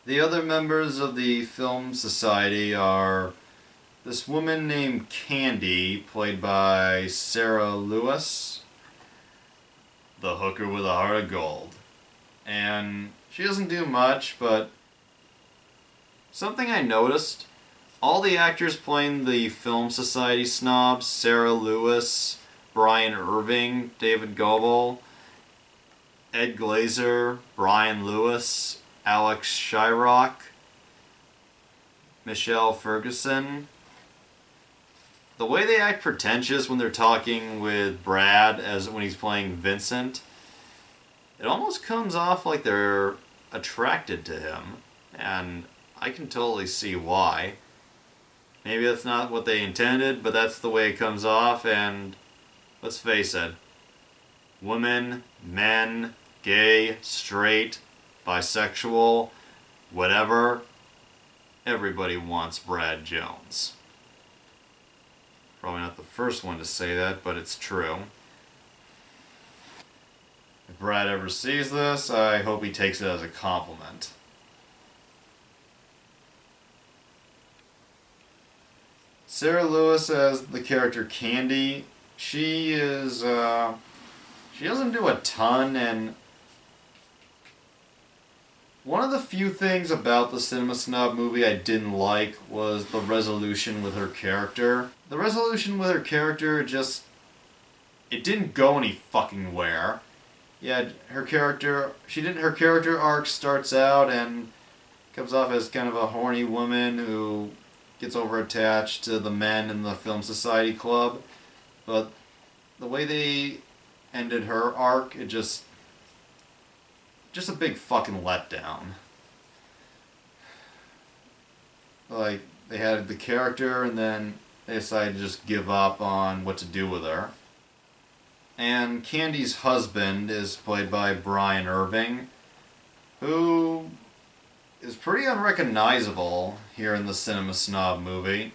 The other members of the Film Society are this woman named Candy, played by Sarah Lewis, the hooker with a heart of gold. And she doesn't do much, but something I noticed, all the actors playing the Film Society snobs, Sarah Lewis, Brian Irving, David Goebel, Ed Glazer, Brian Lewis, Alex Shyrock, Michelle Ferguson. The way they act pretentious when they're talking with Brad as when he's playing Vincent, it almost comes off like they're attracted to him, and I can totally see why. Maybe that's not what they intended, but that's the way it comes off, and let's face it, women, men, gay, straight, bisexual, whatever, everybody wants Brad Jones. Probably not the first one to say that, but it's true. If Brad ever sees this, I hope he takes it as a compliment. Sarah Lewis as the character Candy, she doesn't do a ton, and one of the few things about the Cinema Snob movie I didn't like was the resolution with her character. The resolution with her character it didn't go any fucking where. Yeah, her character arc starts out and comes off as kind of a horny woman who gets over-attached to the men in the Film Society Club, but the way they ended her arc, it just a big fucking letdown. Like, they had the character and then they decided to just give up on what to do with her. And Candy's husband is played by Brian Irving, who is pretty unrecognizable here in the Cinema Snob movie.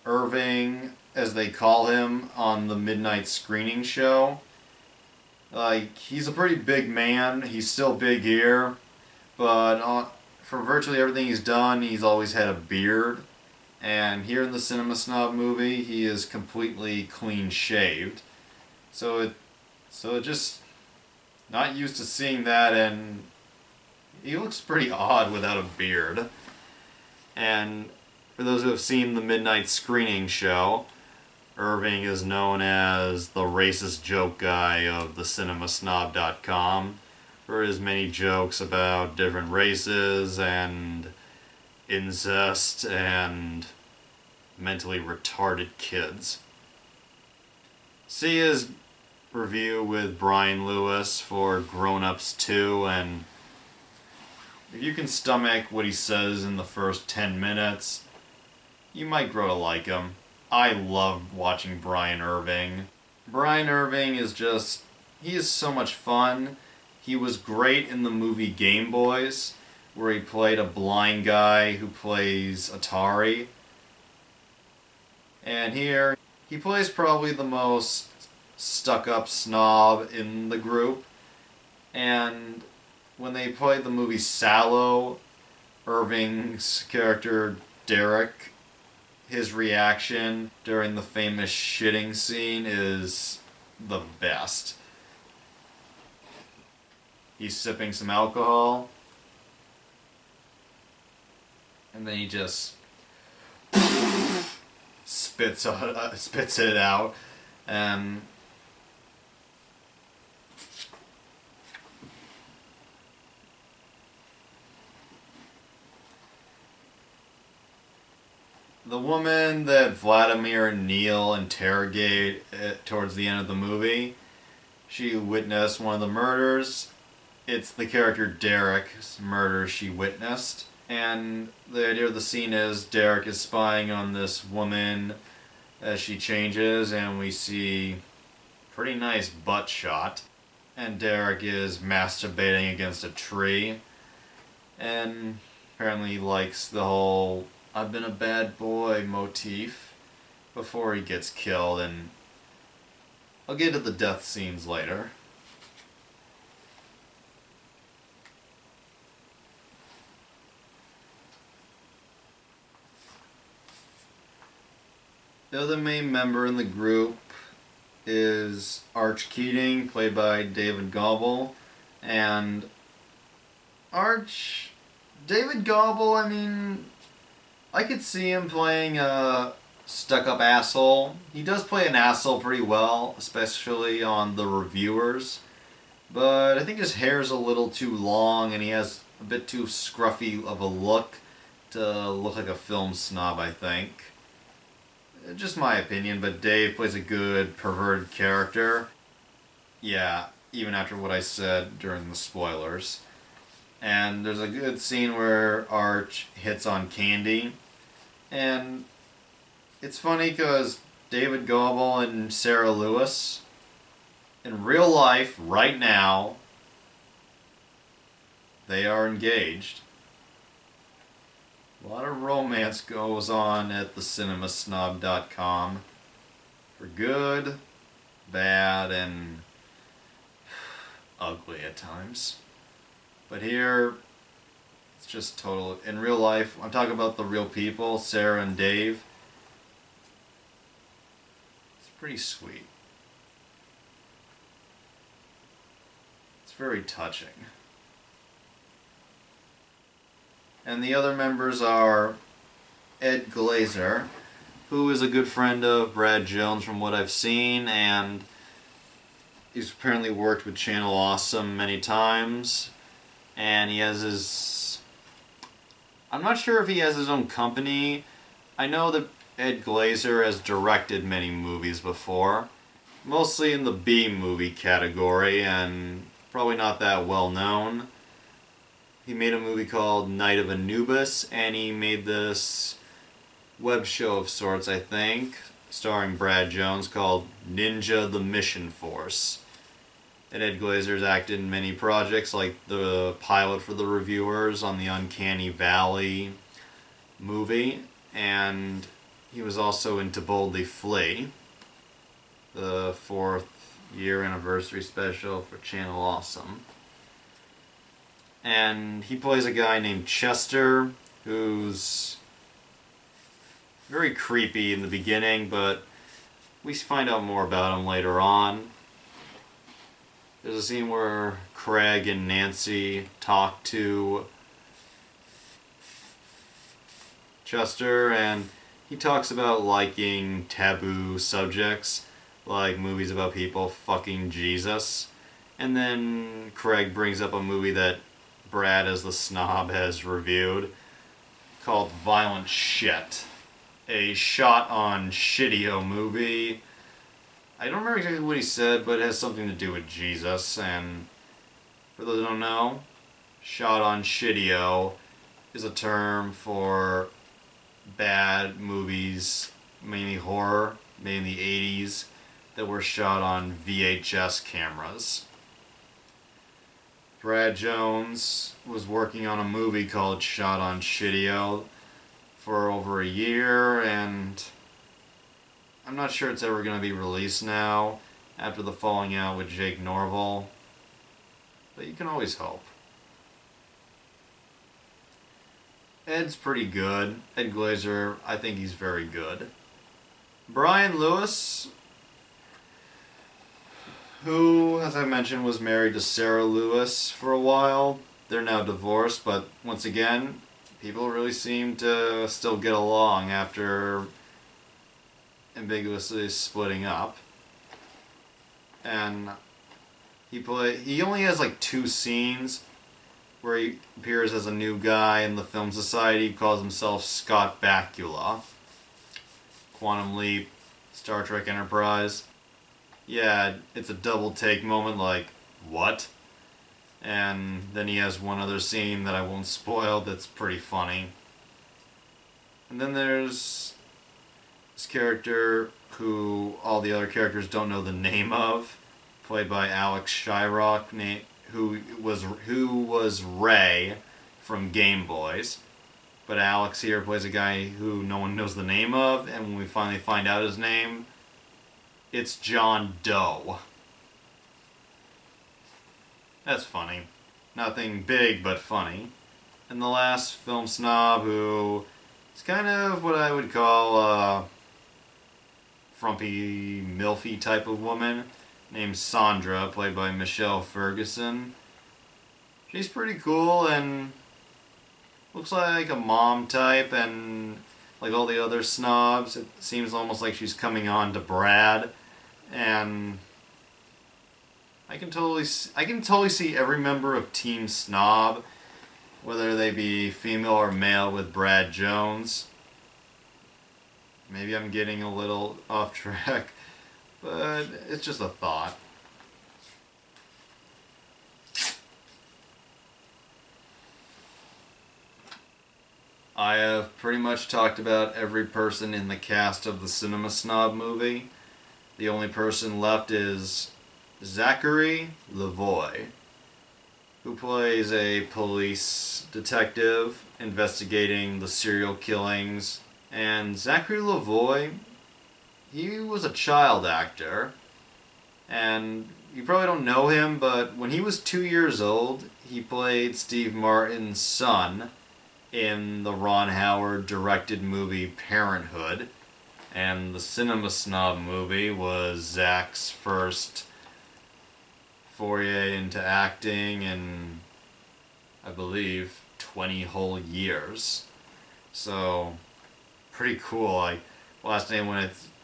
Irving, as they call him on the midnight screening show, he's a pretty big man. He's still big here, but for virtually everything he's done, he's always had a beard. And here in the Cinema Snob movie, he is completely clean shaved. So it just not used to seeing that, and he looks pretty odd without a beard. And for those who have seen the midnight screening show, Irving is known as the racist joke guy of the cinemasnob.com for his many jokes about different races and incest and mentally retarded kids. See his review with Brian Lewis for Grown Ups 2, and if you can stomach what he says in the first 10 minutes, you might grow to like him. I love watching Brian Irving. Brian Irving he is so much fun. He was great in the movie Game Boys, where he played a blind guy who plays Atari. And here, he plays probably the most stuck-up snob in the group. And when they played the movie Sallow, Irving's character Derek, his reaction during the famous shitting scene is the best. He's sipping some alcohol, and then he just spits it out, and the woman that Vladimir and Neil interrogate towards the end of the movie, she witnessed one of the murders. It's the character Derek's murder she witnessed. And the idea of the scene is Derek is spying on this woman as she changes, and we see pretty nice butt shot. And Derek is masturbating against a tree. And apparently he likes the whole "I've been a bad boy" motif before he gets killed, and I'll get to the death scenes later. The other main member in the group is Arch Keating, played by David Gobble. And David Gobble, I mean, I could see him playing a stuck-up asshole. He does play an asshole pretty well, especially on The Reviewers. But I think his hair's a little too long and he has a bit too scruffy of a look to look like a film snob, I think. Just my opinion, but Dave plays a good, perverted character. Yeah, even after what I said during the spoilers. And there's a good scene where Arch hits on Candy. And it's funny because David Goebel and Sarah Lewis, in real life, right now, they are engaged. A lot of romance goes on at the cinemasnob.com. For good, bad, and ugly at times. But here, it's just total. In real life, I'm talking about the real people, Sarah and Dave. It's pretty sweet. It's very touching. And the other members are Ed Glazer, who is a good friend of Brad Jones from what I've seen, and he's apparently worked with Channel Awesome many times. And he has his... I'm not sure if he has his own company. I know that Ed Glazer has directed many movies before, mostly in the B-movie category, and probably not that well known. He made a movie called Night of Anubis, and he made this web show of sorts, I think, starring Brad Jones, called Ninja the Mission Force. And Ed Glazer's acted in many projects, like the pilot for The Reviewers on the Uncanny Valley movie, and he was also in To Boldly Flee, the 4th year anniversary special for Channel Awesome. And he plays a guy named Chester, who's very creepy in the beginning, but we find out more about him later on. There's a scene where Craig and Nancy talk to Chester, and he talks about liking taboo subjects, like movies about people fucking Jesus. And then Craig brings up a movie that Brad as the Snob has reviewed called Violent Shit, a shot on Shitio movie. I don't remember exactly what he said, but it has something to do with Jesus. And for those who don't know, shot on Shitio is a term for bad movies, mainly horror, made in the 80s, that were shot on VHS cameras. Brad Jones was working on a movie called Shot on Shitio for over a year, and I'm not sure it's ever going to be released now after the falling out with Jake Norville, but you can always hope. Ed's pretty good. Ed Glazer, I think he's very good. Brian Lewis, who, as I mentioned, was married to Sarah Lewis for a while. They're now divorced, but once again, people really seem to still get along after ambiguously splitting up. And he only has like 2 scenes where he appears as a new guy in the Film Society. He calls himself Scott Bakula. Quantum Leap, Star Trek Enterprise. Yeah, it's a double take moment, like, what? And then he has one other scene that I won't spoil that's pretty funny. And then there's this character who all the other characters don't know the name of, played by Alex Shyrock, who was Ray from Game Boys. But Alex here plays a guy who no one knows the name of, and when we finally find out his name, it's John Doe. That's funny. Nothing big, but funny. And the last film snob, who is kind of what I would call frumpy, milfy type of woman named Sandra, played by Michelle Ferguson. She's pretty cool and looks like a mom type, and like all the other snobs, it seems almost like she's coming on to Brad, and I can totally see every member of Team Snob, whether they be female or male, with Brad Jones. Maybe I'm getting a little off track, but it's just a thought. I have pretty much talked about every person in the cast of the Cinema Snob movie. The only person left is Zachary Lavoie, who plays a police detective investigating the serial killings. And Zachary Lavoie, he was a child actor, and you probably don't know him, but when he was 2 years old, he played Steve Martin's son in the Ron Howard directed movie Parenthood, and the Cinema Snob movie was Zach's first foray into acting in, I believe, 20 whole years. So, pretty cool.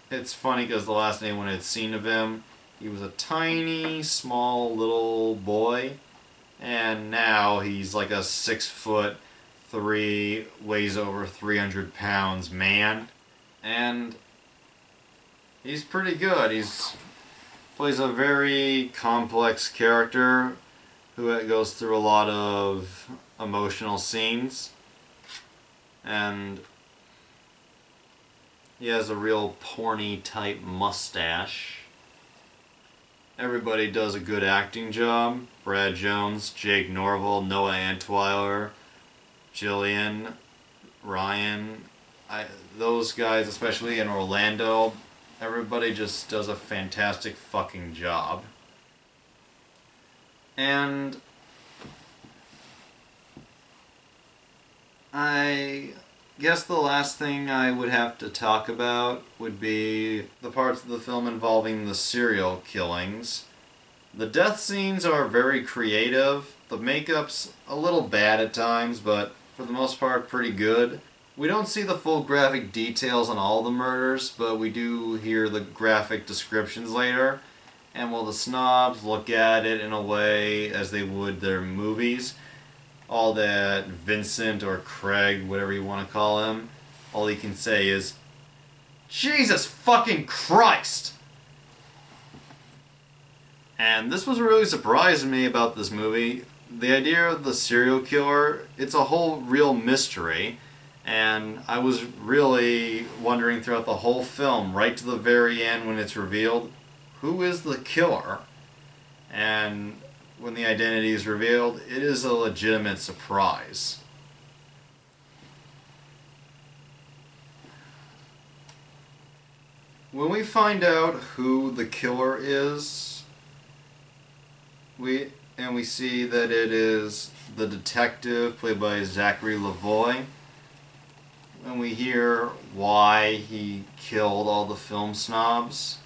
It's funny because the last name when I'd seen of him, he was a tiny, small little boy, and now he's like a 6'3", weighs over 300 pounds man, and he's pretty good. He's plays a very complex character who goes through a lot of emotional scenes, and he has a real porny type mustache. Everybody does a good acting job. Brad Jones, Jake Norville, Noah Antweiler, Jillian, Ryan, those guys, especially in Orlando, everybody just does a fantastic fucking job. And I guess the last thing I would have to talk about would be the parts of the film involving the serial killings. The death scenes are very creative. The makeup's a little bad at times, but for the most part pretty good. We don't see the full graphic details on all the murders, but we do hear the graphic descriptions later. And while the snobs look at it in a way as they would their movies, all that Vincent or Craig, whatever you want to call him, all he can say is, Jesus fucking Christ! And this was really surprising me about this movie. The idea of the serial killer, it's a whole real mystery. And I was really wondering throughout the whole film, right to the very end when it's revealed, who is the killer? And when the identity is revealed, it is a legitimate surprise. When we find out who the killer is, we see that it is the detective played by Zachary Lavoie. When we hear why he killed all the film snobs,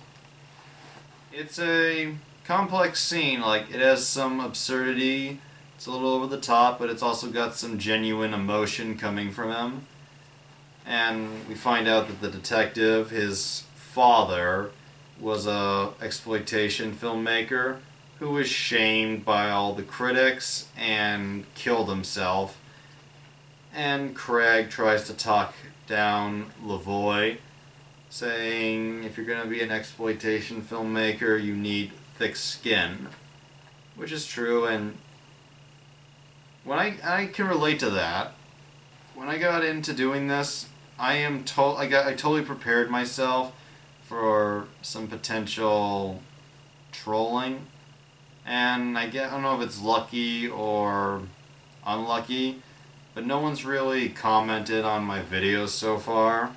it's a complex scene. Like, it has some absurdity, it's a little over the top, but it's also got some genuine emotion coming from him. And we find out that the detective, his father, was a exploitation filmmaker who was shamed by all the critics and killed himself. And Craig tries to talk down Lavoie, saying if you're going to be an exploitation filmmaker, you need thick skin. Which is true, and when I can relate to that. When I got into doing this, I totally prepared myself for some potential trolling. And I don't know if it's lucky or unlucky, but no one's really commented on my videos so far.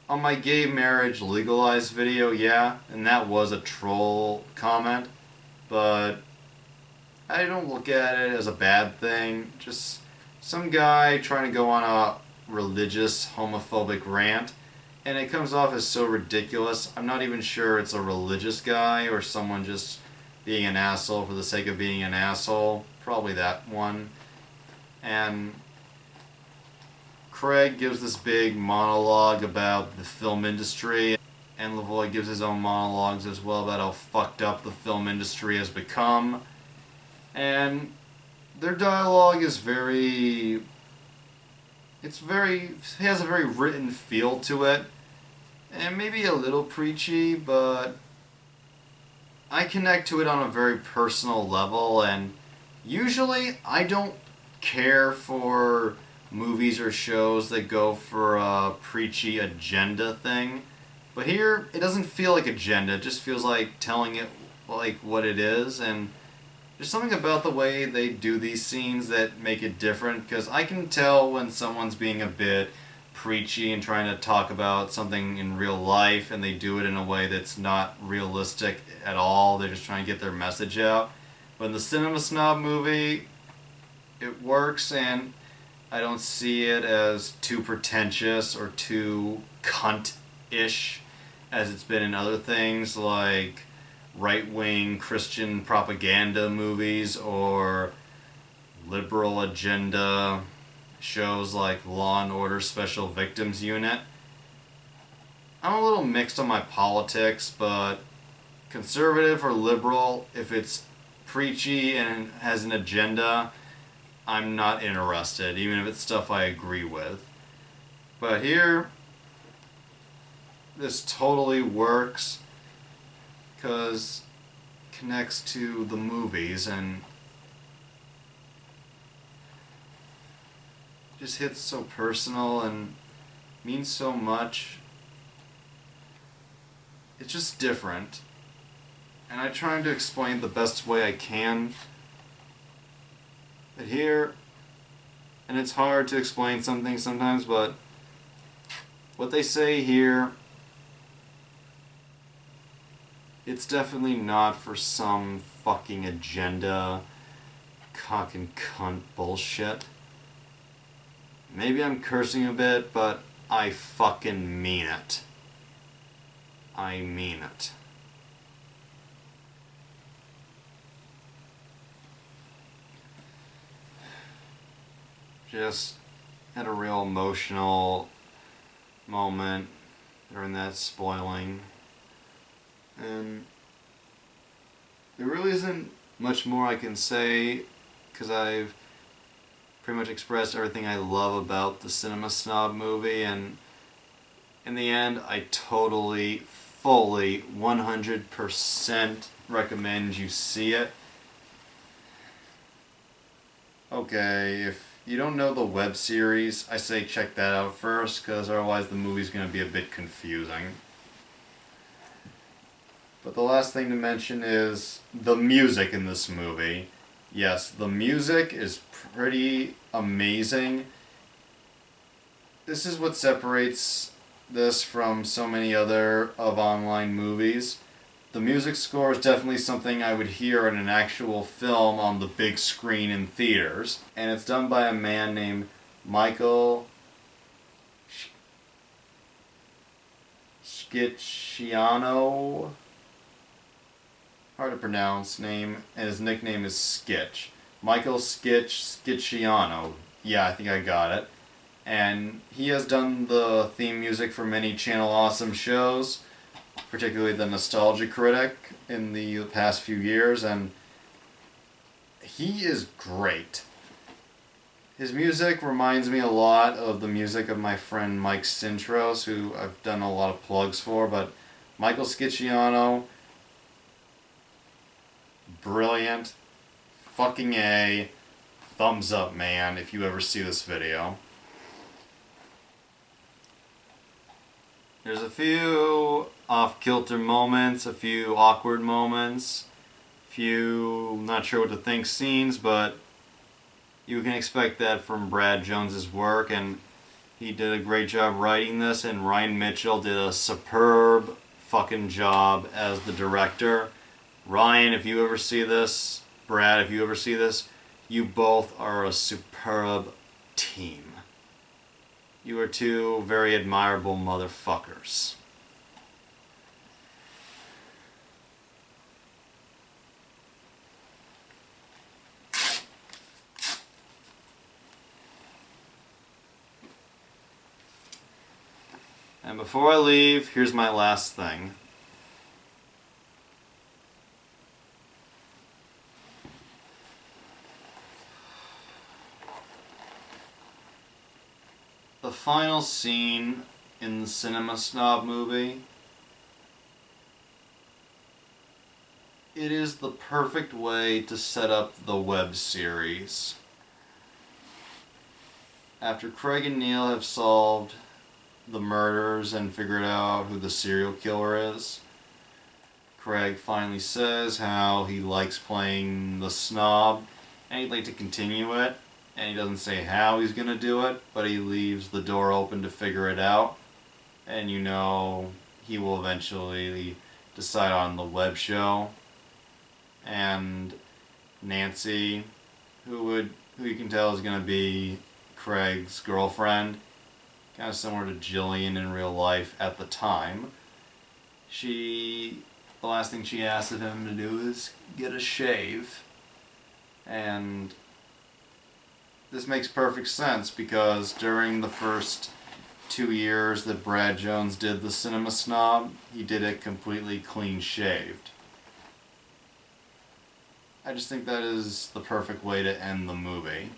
On my gay marriage legalized video, yeah, and that was a troll comment, but I don't look at it as a bad thing. Just some guy trying to go on a religious homophobic rant, And it comes off as so ridiculous. I'm not even sure it's a religious guy or someone just being an asshole for the sake of being an asshole. Probably that one. And Craig gives this big monologue about the film industry, and Lavoie gives his own monologues as well about how fucked up the film industry has become. And their dialogue is very... it has a very written feel to it, and maybe a little preachy, but I connect to it on a very personal level, and usually I don't care for movies or shows that go for a preachy agenda thing, but here it doesn't feel like agenda, it just feels like telling it like what it is, and there's something about the way they do these scenes that make it different, because I can tell when someone's being a bit preachy and trying to talk about something in real life, and they do it in a way that's not realistic at all. They're just trying to get their message out. But in the Cinema Snob movie, it works, and I don't see it as too pretentious or too cunt-ish as it's been in other things like right-wing Christian propaganda movies or liberal agenda shows like Law and Order Special Victims Unit. I'm a little mixed on my politics, but conservative or liberal, if it's preachy and has an agenda, I'm not interested, even if it's stuff I agree with. But here, this totally works because it connects to the movies and just hits so personal and means so much. It's just different. And I'm trying to explain the best way I can. But here, and it's hard to explain something sometimes, but what they say here, it's definitely not for some fucking agenda, cock and cunt bullshit. Maybe I'm cursing a bit, but I fucking mean it. I mean it. Just had a real emotional moment during that spoiling. And there really isn't much more I can say, because I've pretty much expressed everything I love about the Cinema Snob movie, and in the end, I totally, fully, 100% recommend you see it. Okay, if you don't know the web series, I say check that out first, because otherwise the movie's going to be a bit confusing. But the last thing to mention is the music in this movie. Yes, the music is pretty amazing. This is what separates this from so many other of online movies. The music score is definitely something I would hear in an actual film on the big screen in theaters. And it's done by a man named Michael Scicciano. Hard to pronounce name, and his nickname is Skitch. Michael Scicciano. Yeah, I think I got it. And he has done the theme music for many Channel Awesome shows, particularly the Nostalgia Critic in the past few years, and he is great. His music reminds me a lot of the music of my friend Mike Sintros, who I've done a lot of plugs for, but Michael Scicciano, brilliant, fucking A, thumbs up man if you ever see this video. There's a few off-kilter moments, a few awkward moments, a few not sure what to think scenes, but you can expect that from Brad Jones's work, and he did a great job writing this, and Ryan Mitchell did a superb fucking job as the director. Ryan, if you ever see this, Brad, if you ever see this, you both are a superb team. You are two very admirable motherfuckers. And before I leave, here's my last thing. The final scene in the Cinema Snob movie, it is the perfect way to set up the web series. After Craig and Neil have solved the murders and figured out who the serial killer is, Craig finally says how he likes playing the snob and he'd like to continue it. And he doesn't say how he's going to do it, but he leaves the door open to figure it out. And you know he will eventually decide on the web show. And Nancy, who you can tell is going to be Craig's girlfriend, kind of similar to Jillian in real life at the time. The last thing she asks of him to do is get a shave. And this makes perfect sense because during the first 2 years that Brad Jones did the Cinema Snob, he did it completely clean shaved. I just think that is the perfect way to end the movie.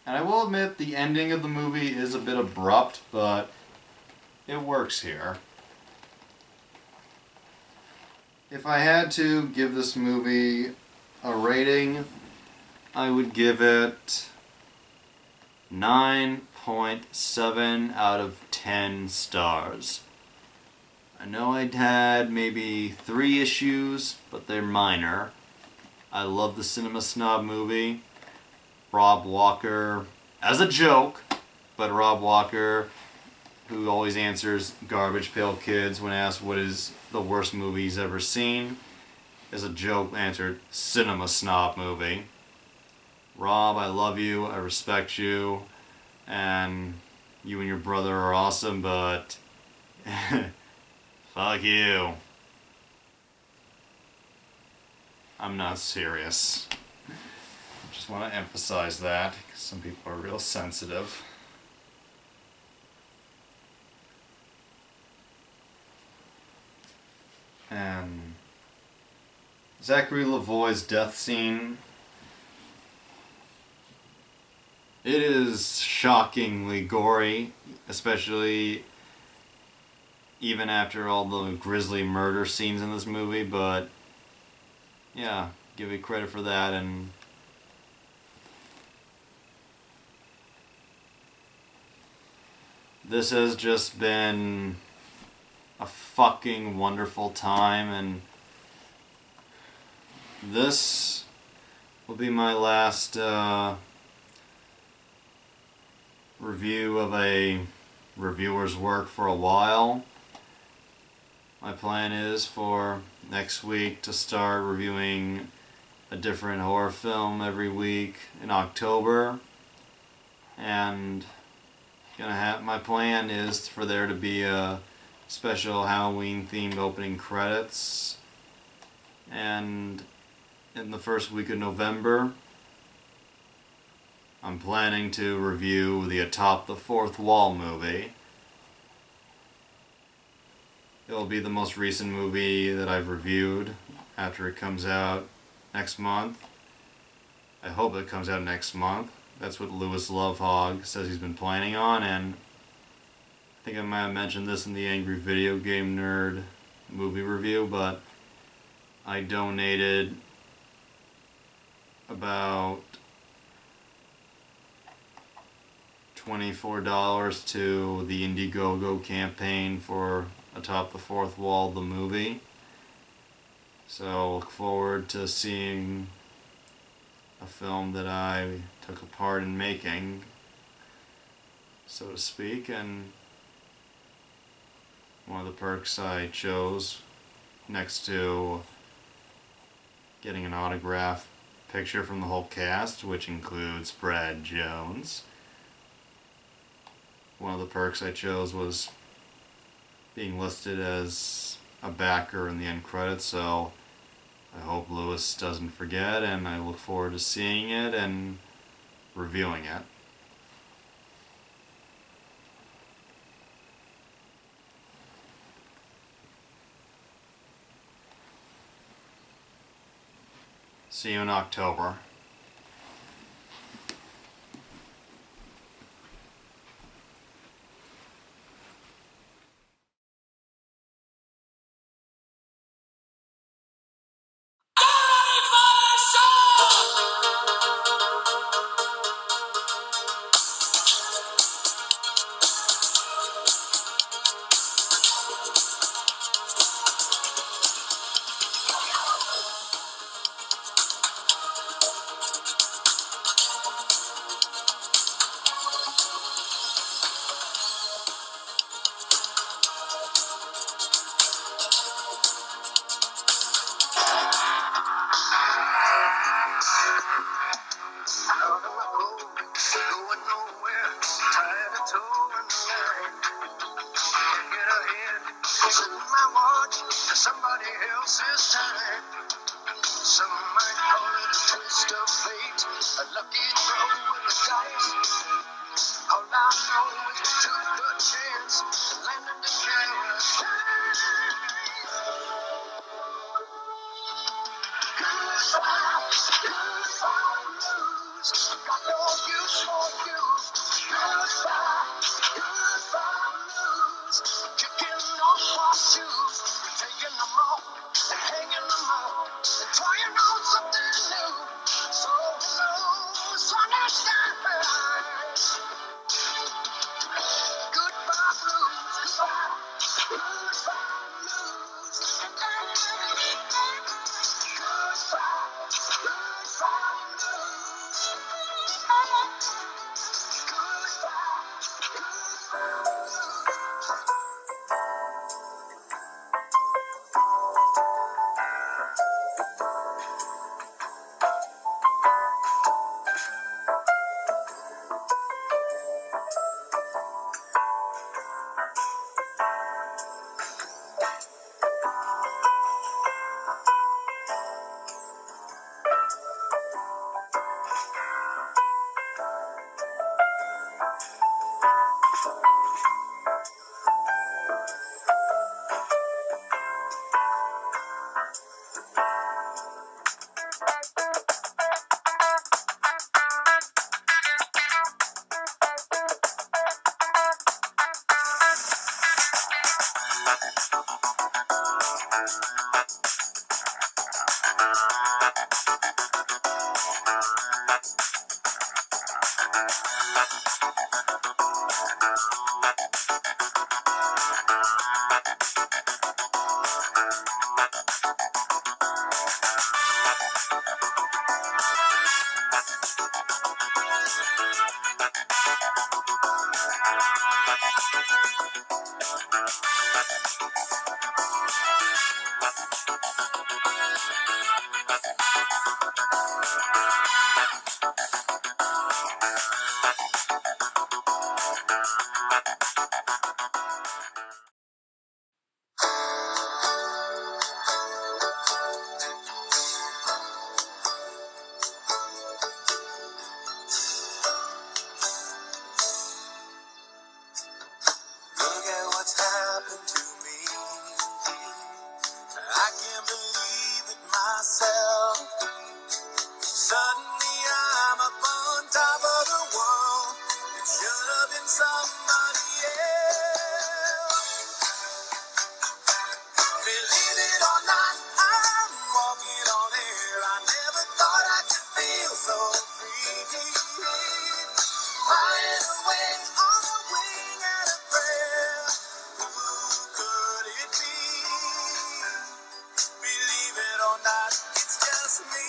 And I will admit the ending of the movie is a bit abrupt, but it works here. If I had to give this movie a rating, I would give it 9.7 out of 10 stars. I know I'd had maybe 3 issues, but they're minor. I love the Cinema Snob movie. Rob Walker, as a joke, but Rob Walker, who always answers Garbage Pail Kids when asked what is the worst movie he's ever seen, as a joke answered Cinema Snob movie. Rob, I love you, I respect you, and you and your brother are awesome, but fuck you. I'm not serious. Just want to emphasize that, because some people are real sensitive. And Zachary Lavoie's death scene, it is shockingly gory, especially even after all the grisly murder scenes in this movie, but yeah, give you credit for that. And this has just been a fucking wonderful time, and this will be my last review of a reviewer's work for a while. My plan is for next week to start reviewing a different horror film every week in October, and my plan is for there to be a special Halloween themed opening credits, and in the first week of November I'm planning to review the Atop the Fourth Wall movie. It will be the most recent movie that I've reviewed after it comes out next month. I hope it comes out next month. That's what Louis Lovehog says he's been planning on, and I think I might have mentioned this in the Angry Video Game Nerd movie review, but I donated about $24 to the Indiegogo campaign for Atop the Fourth Wall, the movie. So look forward to seeing a film that I took a part in making, so to speak, and one of the perks I chose next to getting an autograph picture from the whole cast, which includes Brad Jones, one of the perks I chose was being listed as a backer in the end credits, so I hope Lewis doesn't forget, and I look forward to seeing it and reviewing it. See you in October. Somebody else's time. Some might call it a twist of fate, a lucky throw with the dice. All I know is we took the chance, landed in paradise. Goodbye, blues. Got no use for you. Goodbye, blues. Kicking off our shoes, taking them off and hanging them up and trying on something new. So hello, sunny skies. Goodbye, blues. Goodbye, blues. Look at what's happened to me. I can't believe it myself. Suddenly I'm up on top of the world. It should have been somebody else. Believe it or not, I'm walking on air. I never thought I could feel so free. Flying away on a wing and a prayer. Who could it be? Believe it or not, it's just me.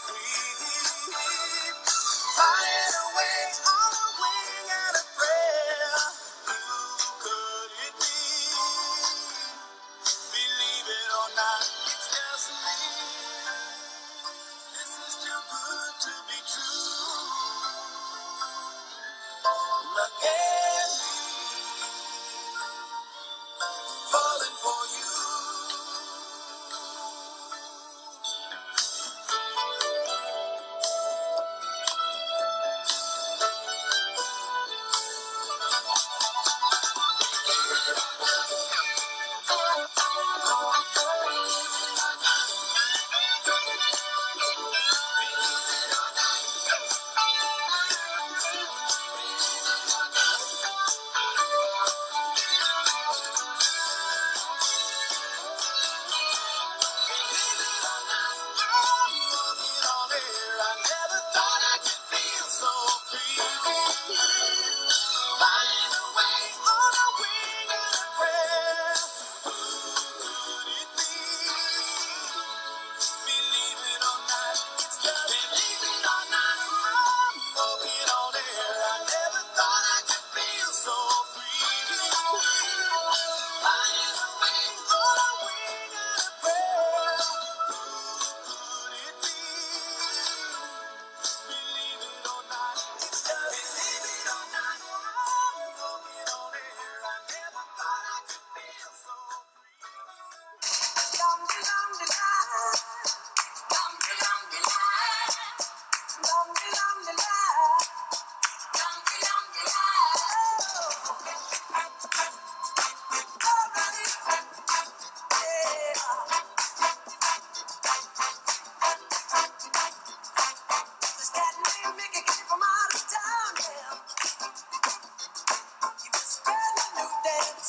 free. Flying away on a wing and a prayer. Who could it be? Believe it or not, it's just me. This is too good to be true. Look at me, falling for you.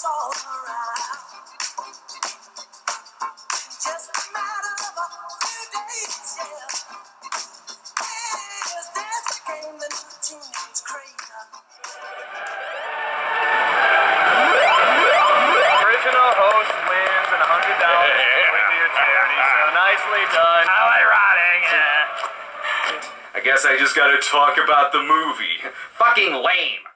All around. Just a matter of a few days, yeah. This dance became the new teenage craze. Original host wins and $100 to your charity. So nicely done. How ironic. I guess I just gotta talk about the movie. Fucking lame.